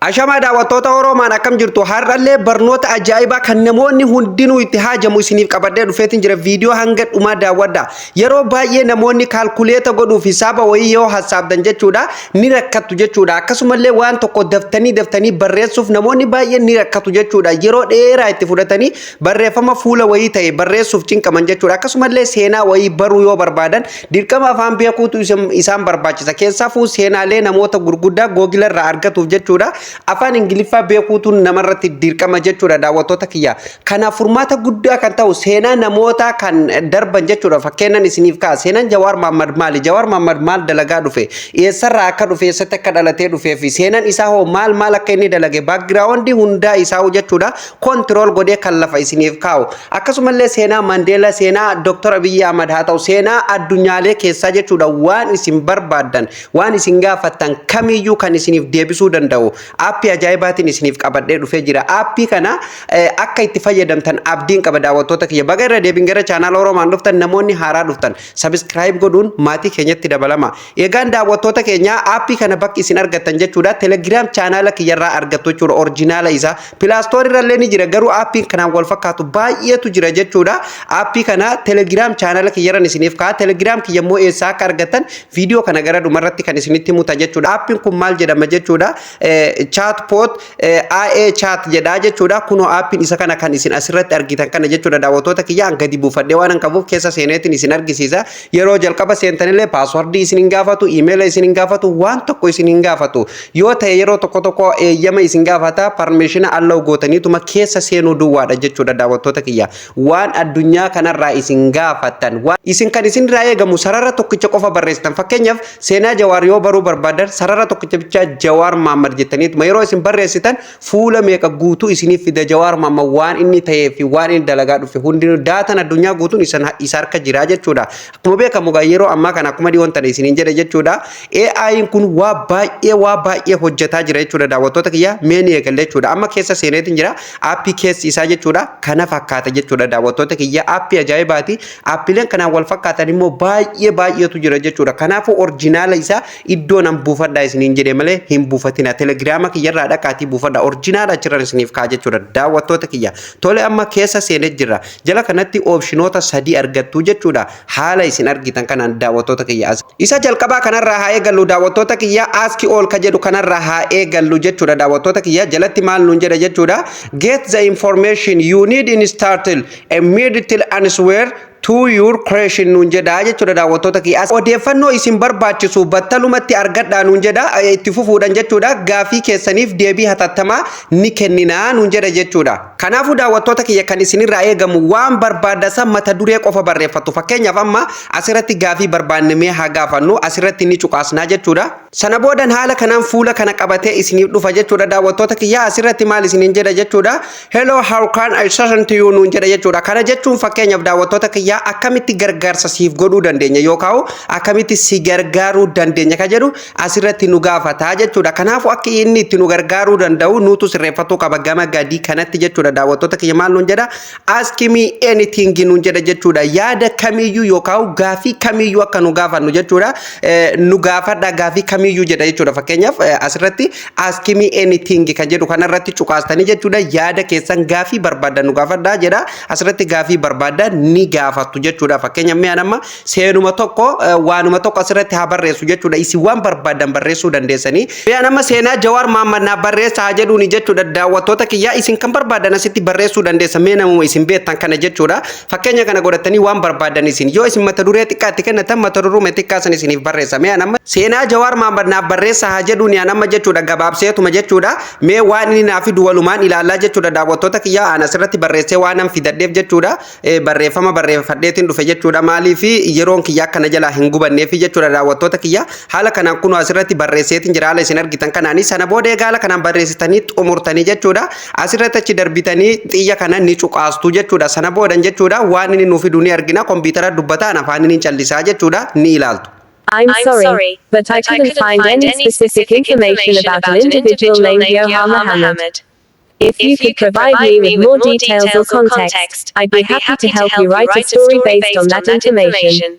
Ashama daawwattoota Oromaan akkam jirtu har'allee barnoota ajaa'ibaa kan namoonni hundinuu itti haajamu isiniif qabadhee dhufeetiin jira viidiyoo hanga dhumaa daawwadha. Yeroo baay'ee namoonni kaalkuleeta godhuuf hisaaba wayii yoo hasaabdan jechuudha ni rakkatu jechuudha. Akkasumallee waan tokko daftanii barreessuuf namoonni baay'een ni rakkatu jechuudha. Yeroo dheeraa itti fudhatanii barreeffama fuula wayii ta'e barreessuuf cinqaman jechuudha. Akkasumallee seenaa wayii baruu yoo barbaadan dirqama afaan beekuutu isaan barbaachisa. Keessaafuu seenaalee namoota gurguddaa Google irraa argatuuf jechuudha. Afaan Ingiliffaa beekuutu namarratti dirqama jechuudha daawwattoota kiyya. Kanaaf furmaata guddaa kan ta'u seenaa namoota kan darban jechuudha. Fakkeenyan isiniif ka'a. Seenaan Jawaar Mohammad maali? Jawaar Mohammad maal dalagaa dhufe? Eessarraa akka dhufe, eessatti akka dhalatee dhufee fi seenaan isaa hoo maal akka inni dalage background hundaa isaa jechuudha. Control godhee kan lafa isiniif kaa'u. Akkasumallee seenaa Mandela, seenaa Dr. Abiy Ahmad haa ta'u, seenaa addunyaalee keessaa jechuudha. Waan isin barbaadan, waan isin gaafattan kamiyyuu kan isiniif deebisuu danda'u. Aappii ajaa'ibaatiin isiniif qabadhee dhufee jira. Aappii kana akka itti fayyadamtan abdiin qaba daawwattoota kiyya. Baga irra deebiin gara chaanaala Oromaan dhuftan namoonni haaraa dhuftan subscribe godhuun maatii keenyatti dabalama. Egaan daawwattoota keenya aappii kana bakki isin argattan jechuudha. Telegram chaanaala kiyyarraa argattu jechuudha. Orjinaala isaa Plaastoor irrallee ni jira garuu aappiin kanaan wal fakkaatu baay'eetu jira jechuudha. Aappii kana Telegram chaanaala kiyyarran isiniif ka'a. Telegram kiyya immoo eessaa akka argattan viidiyoo kana gara dhumarratti kan isinitti muta jechuudha. Aappiin kun maal jedhama jechuudha. Chatbot IA chat jedha jechuudha. Kunoo aappiin isa kana kan isin asirratti argitan kana jechuudha. Daawwattoota kiyya gadi buufadhee waan qabuuf keessa seeneetiin isin argisiisa. Yeroo jalqaba seentanillee paaswordii isin gaafatu, emaila isin gaafatu, waan tokko isin gaafatu. Yoo ta'e yeroo tokko eeyyama isin gaafata, permission allow gootaniituma keessa seenuu duwwaadha jechuudha daawwattoota kiyya. Waan addunyaa kanarraa isin gaafatan, waan isin kan isin irraa eegamu sarara tokkicha qofa barreessitan. Fakkeenyaaf seenaa Jawaar yoo baruu barbaadan sarara tokkicha bicha Jawaar Mohammad jettaniituma yeroo isin barreessitan fuula meeqa guutuu isiniif fida Jawaar Mohammad waan inni ta'ee fi waan inni dalagaa dhufe hundinuu daataan addunyaa guutuun isa harka jira jechuudha. Akkuma beekamu yeroo ammaa kana akkuma dhiyoon ta'e isiniin jedhe jechuudha. AI'n kun waa baay'ee hojjetaa jira jechuudha daawwattoota kiyya meeni eegalle jechuudha. Amma keessa seeneetiin jira aappii keessi isaa jechuudha. Kana fakkaata jechuudha daawwattoota kiyya aappii ajaa'ibaati. Aappiileen kanaan wal fakkaatan immoo baay'eetu jira jechuudha. Kanaafuu orjinaala isaa iddoo nan buufadhaa isiniin jedhe malee hin buufatina. Telegraama kiyyarraa dhaqaatii buufadha. Orjinaala achirran isiniif ka'a jechuudha daawwattoota kiyya. Tole amma keessa seenee jira. Jala kanatti oopshinoota 3 argattu jechuudha. Haala isin argitan kanaan daawwattoota kiyya. Isa jalqabaa kanarraa haa eegallu daawwattoota kiyya. Ask all ka jedhu kanarraa haa eegallu jechuudha daawwattoota kiyya. Jalatti maal nuun jedha jechuudha. Get the information you need in startle immediately and swear to your creation nuun jedha jechuudha daawwattoota kiyya. Odeeffannoo isin barbaachisu battalumatti argadhaa nuun jedha itti fufuudhaan jechuudha. Gaafii keessaniif deebii hatattamaa ni kenninaa nuun jedha jechuudha. Kanaafuu daawwattoota kiyya kan isinirraa eegamu waan barbaadan mata duree qofa barreeffattu. Fakkeenyaaf amma asirratti gaafii barbaannee haa gaafannu asirratti ni cuqaasnaa jechuudha. Sana boodan haala kanaan fuula kana qabatee isiniif dhufa jechuudha daawwattoota kiyya. Asirratti maal isiniin jedha jechuudha. Hello, how can I listen to you nuun jedha jechuudha. Kana jechuun fakkeenyaaf daawwattoota kiyya akkamitti gargaarsa siif godhuu dandeenya yookaan akkamitti si gargaaruu dandeenya ka jedhu asirratti nu gaafata jechuudha. Kanaafuu akka inni itti nu gargaaruu danda'u nuutu sirreeffatu qaba gama gadii kanatti jechuudha daawwattoota kiyya. Maal nuun jedha ask me anything nuun jedha jechuudha. Yaada kamiyyuu yookaan gaafii kamiyyuu akka nu gaafannu jechuudha. Nu gaafadha gaafii kamiyyuu jedha jechuudha. Fakkeenyaaf asirratti ask me anything kan jedhu kanarratti cuqaastanii jechuudha. Yaada keessan gaafii barbaadan nu gaafadha jedha. Asirratti gaafii barbaadan ni gaafatu jechuudha. Fakkeenyaaf mee anamma seenuma tokko waanuma tokko asirratti haa barreessu jechuudha. Isin waan barbaadan barreessuu dandeessanii. Mee anamma seenaa Jawaar Mohammad naa barreessaa jedhuuni jechuudha daawwattoota kiyya. Isin kan barbaadan asitti barreessuu dandeessa. Mee namuma isin beektan kana jechuudha. Fakkeenya kana godhatanii waan barbaadan isin yoo isin mata duree xiqqaatti kennatan mata duree xiqqaa san isiniif barreessa. Mee anamma seenaa Jawaar Mohammad naa barreessaa haa jedhuuni anamma jechuudha gabaabseetuma jechuudha. Mee waan inni naa fidu walumaan ilaalaa jechuudha daawwattoota kiyya. An asirratti barreessee waan an fidadheef jechuudha. Barreeffama barreeffadheetiin dhufe jechuudha. Maaliif yeroon kiyya akkana jalaa hin gubanneef jechuudha daawwattoota kiyya. Haala kanaan kun asirratti barreesseetiin jira haala isin argitan kanaani. Sana booda egaa kanaan barreessitanii xumurtanii jechuudha. Asirratti achi darbitanii xiyya kana ni cuqaastu jechuudha. Sana boodan jechuudha waan inni nuuf fidu ni argina. Kompiitara dubbataan afaan inni callisaa jechuudha ni ilaaltu. I'm sorry, but I couldn't find any specific information about an individual named Jawahar Mohammed. If you could provide me with more details or context, I'd be happy to help you write a story based on that information.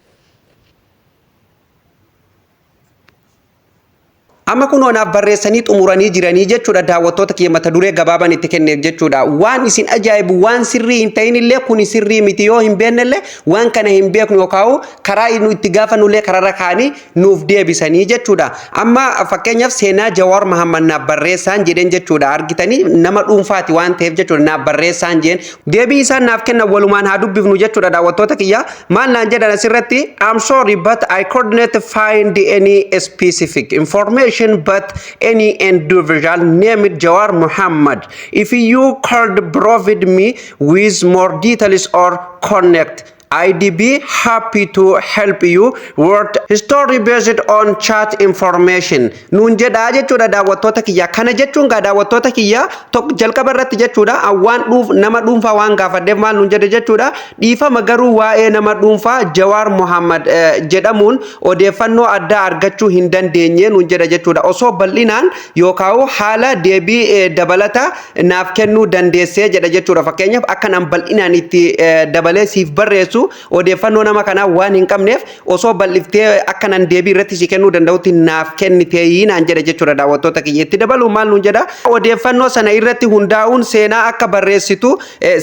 amma kunoo naaf barreessanii xumuranii jiranii jechuudha daawwattoota kiyya mata duree gabaabaan itti kenneef jechuudha waan isin ajaa'ibu waan sirrii hin ta'in illee kun sirrii miti yoo hin beekne illee waan kana hin beeknu yookaan karaa nu itti gaafannu illee kararra kaanii nuuf deebisanii jechuudha amma fakkeenyaaf seenaa Jawaar Mohammad naaf barreessaan jedheen jechuudha argitanii nama dhuunfaati waan ta'eef jechuudha naaf barreessaan jeen deebii isaan naaf kennan walumaan haa dubbifnu jechuudha daawwattoota kiyya maal naan jedhan asirratti I'm sorry but I couldn't find any specific information but any individual named Jawaar Mohammad. If you could provide me with more details or connect, I'd be happy to help you with story based on chat information. Nun jedha jechuudha daawwattoota kiyya kana jechuun gaa daawwattoota kiyya tokko jalqaba irratti jechuudha waan nama dhuunfaa waan gaafadheef maal nun jedhe jechuudha dhiifama garuu waa'ee nama dhuunfaa Jawaar Mohammad jedhamuun odeeffannoo addaa argachuu hin dandeenye nun jedha jechuudha osoo bal'inaan yookaan haala deebii dabalata naaf kennuu dandeessee jedha jechuudha fakkeenyaaf akka nan bal'inaan itti dabalee siif barreessu odeeffannoo nama kana waan hin qabneef osoo bal'iftee akka nan deebii irratti si kennuu danda'utti naaf kennitee naan jedha jechuudha daawwattoota kiyya itti dabalu maal nun jedha odeeffannoo sana irratti hundaa'uun seenaa akka barreessitu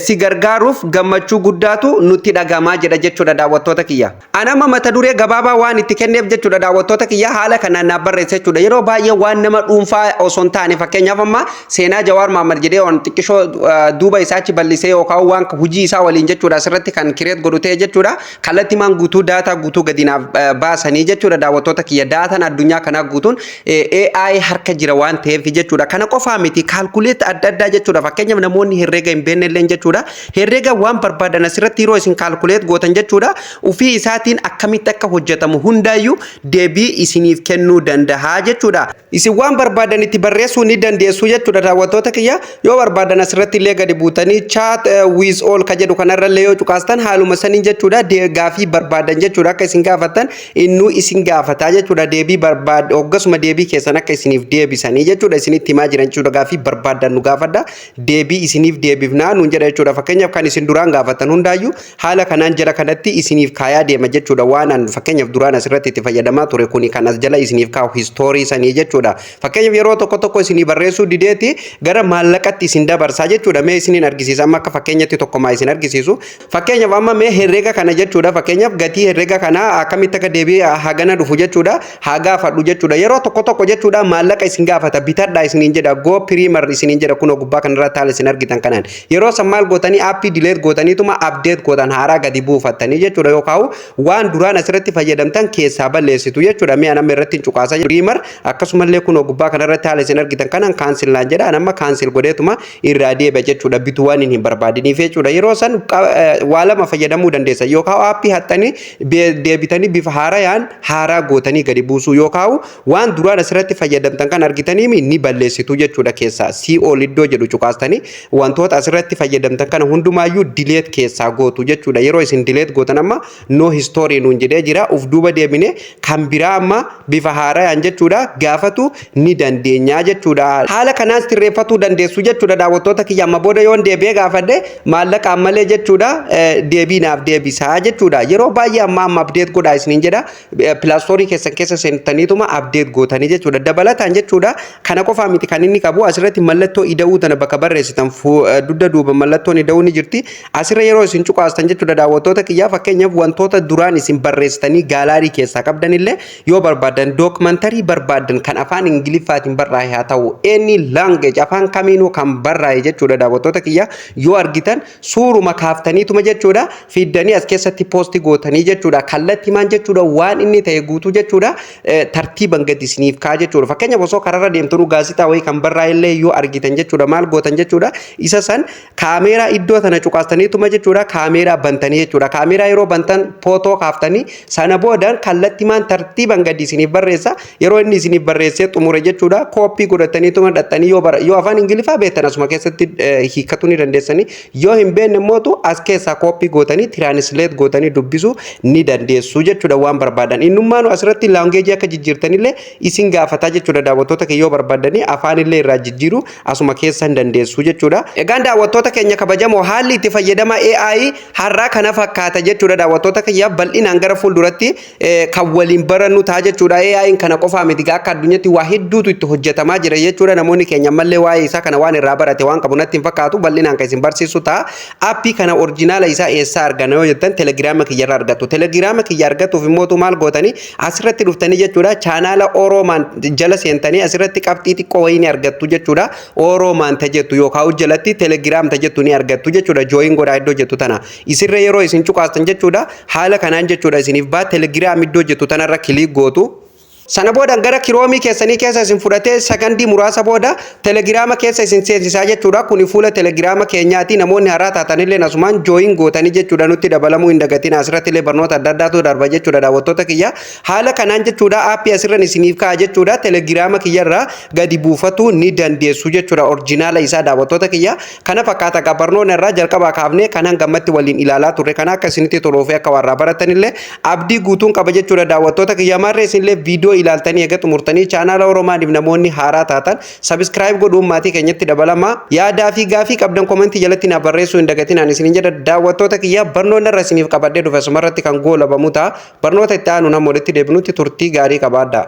si gargaaruuf gammachuu guddaatu nutti dhagamaa jedha jechuudha daawwattoota kiyya anama mata duree gabaabaa waan itti kenneef jechuudha daawwattoota kiyya haala kanaan naaf barreesse jechuudha yeroo baay'ee waan nama dhuunfaa osoo hin taane fakkeenyaaf amma seenaa Jawaar Mohammad jedhee waan xiqqishoo duuba isaachi bal'isee yookaan waan hojii isaa waliin jechuudha asirratti kan kireet godhu ta'e jechuudha kallattii maan guutuu daataa guutuu gadinaaf baasanii jechuudha daawwattoota kiyya daataan addunyaa kanaa guutuun AI harka jira waan ta'eef jechuudha kana qofaa miti kaalkuleet adda addaa jechuudha fakkeenyaaf namoonni herreega hin beekne illee jechuudha herreega waan barbaadan asirratti yeroo isin kaalkuleet gootan jechuudha ufii isaatiin akkamitti akka hojjetamu hundaayyuu deebii isiniif kennuu danda'a jechuudha isin waan barbaadan itti barreessuu ni dandeessu jechuudha daawwattoota kiyya yoo barbaadan asirratti illee gadi buutanii chat with all ka jedhu kanarra illee yoo cuqaastan haaluma saniin jechuudha gaafii barbaadan jechuudha akka isin gaafatan innuu isin gaafataa jechuudha deebii barbaad hoggasuma deebii keessan akka isiniif deebisanii jechuudha isinitti himaa jiran jechuudha gaafii barbaadan nu gaafadha deebii isiniif deebifnaa nuun jedha jechuudha fakkeenyaaf kan isin duraan gaafatan hundaayyuu haala kanaan jala kanatti isiniif kaayaa deema jechuudha waan an fakkeenyaaf duraan asirratti itti fayyadamaa ture kuni kan as jala isiniif kaa'u histoorii sanii jechuudha fakkeenyaaf yeroo tokko isinii barreessuu dideeti gara maallaqatti isin dabarsaa jechuudha mee isiniin argisiisa amma akka fakkeenyatti tokkomaa isin argisiisu fakkeenyaaf amma mee herreega kana jechuudha fakkeenyaaf gatii herreega kana akkamitti akka deebii hagana dhufu jechuudha haa gaafadhu jechuudha yeroo tokko jechuudha maallaqa isin gaafata bitadhaa isiniin jedha go primer isiniin jedha kunoo gubbaa kanarratti haala isin argitan kanaan yeroo san maal gootanii aappii dileet gootaniituma update gootan haaraa gadi buufattanii jechuudha yookaan waan duraan asirratti fayyadamtan keessaa balleessitu jechuudha mee anamma irratti hin cuqaasa primer akkasumallee kunoo gubbaa kanarratti haala isin argitan kanaan cancel laan jedha anamma cancel godheetuma irraa deebi'a jechuudha bituu waan hin barbaadiniif jechuudha yeroo san waa lama fayyadamuu dandeessa yookaan aappii hattanii deebitanii bifa haarayaan haaraa gootanii gadi buusuu yookaan waan duraan asirratti fayyadamtan kan argitanii ni balleessitu jechuudha keessaa CO liddoo jedhu cuqaastanii wantoota asirratti fayyadamtan kana hundumaayyuu dileet keessaa gootu jechuudha yeroo isin dileet gootan amma no history nuun jedhee jira uf duuba deebine kan biraa amma bifa haarayaan jechuudha gaafatu ni dandeenya jechuudha haala kanaan sirreeffatuu dandeessu jechuudha daawwattoota kiyya amma booda yoon deebi'ee gaafadhe maallaqa malee jechuudha deebiinaaf deebisaa jechuudha yeroo baay'ee amma update godhaa isiniin jedha pilaastorii keessan keessa seentaniituma update gootanii jechuudha dabalataan jechuudha kana qofaa miti kan inni qabu asirratti mallattoo ida'uu tana bakka barreessitan dugda duuba mallattoon ida'uu ni jirti asirra yeroo isin cuqaastan jechuudha daawwattoota kiyyaa fakkeenyaaf wantoota duraan isin barreessitanii gaalaarii keessaa qabdan illee yoo barbaadan dookumantarii barbaadan kan afaan ingiliffaatiin barraa'e haa ta'u any language afaan kamiinuu kan barraa'e jechuudha daawwattoota kiyyaa yoo argitan suuruma kaaftaniituma jechuudha fiddanii as keessatti poostii gootanii jechuudha kallattiimaan jechuudha waan inni ta'e guutuu jechuudha tartiiban gadi isiniif kaa jechuudha fakkeenyaaf osoo kararra deemtanii gaazexaa wayii kan barraa'e illee yoo argitan jechuudha maal gootan jechuudha isa san kaameeraa iddoo tana cuqaastaniituma jechuudha kaameeraa bantanii jechuudha kaameeraa yeroo bantan footoo kaaftanii sana boodaan kallattiimaan tartiiban gadi isiniif barreessa yeroo inni isiniif barreessee xumure jechuudha kooppii godhataniituma dhattanii yoo afaan ingiliffaa beektan asuma keessatti hiikkachuu ni dandeessanii yoo hin beekne immoo as keessaa kooppii gootanii translate gootanii dubbisu ni dandeessu jechuudha waan barbaadan. Innummaan asirratti language akka jijjiirtanillee isin gaafataa jechuudha daawwattoota keenya yoo barbaadanii afaanillee irraa jijjiiru asuma keessa hin dandeessu jechuudha. Egaan daawwattoota keenya kabajamoo haalli itti fayyadama AI har'aa kana fakkaata jechuudha daawwattoota keenya bal'inaan gara fuulduratti kan waliin barannu ta'a jechuudha. AI kana qofaa miti akka addunyaatti waa hedduutu itti hojjetamaa jira jechuudha. Namoonni keenya ammallee waa'ee isaa kana waan irraa barate waan qabu natti hin fakkaatu bal'inaan kan isin barsiisu ta'a. Aappii kana orjinaala isaa eessaa arganna yoo jettan telegiraama kiyyarraa argattu. Telegiraama kiyya argatuuf immoo maal gootanii asirratti dhuftanii jechuudha chaanaala Oromaan jala seentanii asirratti qabxii xiqqoo wayii ni argattu jechuudha. Oromaan tajettu yookaan jalatti telegiraam tajettu ni argattu jechuudha. Jooyin godhaa iddoo jettu tana. Isirra yeroo isin cuqaastan jechuudha haala kanaan jechuudha isiniif baa telegiraam iddoo jettu tanarra kilik gootu. Sana booda gara kiroomii keessanii keessa isin fudhatee sakandii muraasa booda telegiraama keessa isin seensisaa jechuudha. Kuni fuula telegiraama keenyaati. Namoonni haaraa taatanillee asumaan jooyin gootanii jechuudha nutti dabalamuu hin dagatiin asirratti illee barnoota adda addaatu darba jechuudha daawwattoota kiyya. Haala kanaan jechuudha aappii asirran isiniif ka'a jechuudha telegiraama kiyyarraa gadi buufatu ni dandeessu jechuudha orjinaala isaa daawwattoota kiyya. Kana fakkaata barnoonni irraa jalqabaa kaafnee kanaan gammatti waliin ilaalaa turre kana akka isinitti toluufee akka warraa baratanillee abdii guutuun qaba jechuudha daawwattoota kiyya. Marree isinillee viidiyoo ilaaltanii egaa xumurtanii chaanaala Oromaaniif namoonni haaraa taatan subscribe godhuun maatii keenyatti dabalama. Yaadaa fi gaafii qabdan komentii jalatti na barreessuu hin dagatinaan isinin jedha daawwattoota kiyya barnoonni irra isiniif qabadhee dhufe sumarratti kan goolabamu ta'a. Barnoota itti aanu nama walitti deebinutti turtii gaarii qabaadhaa.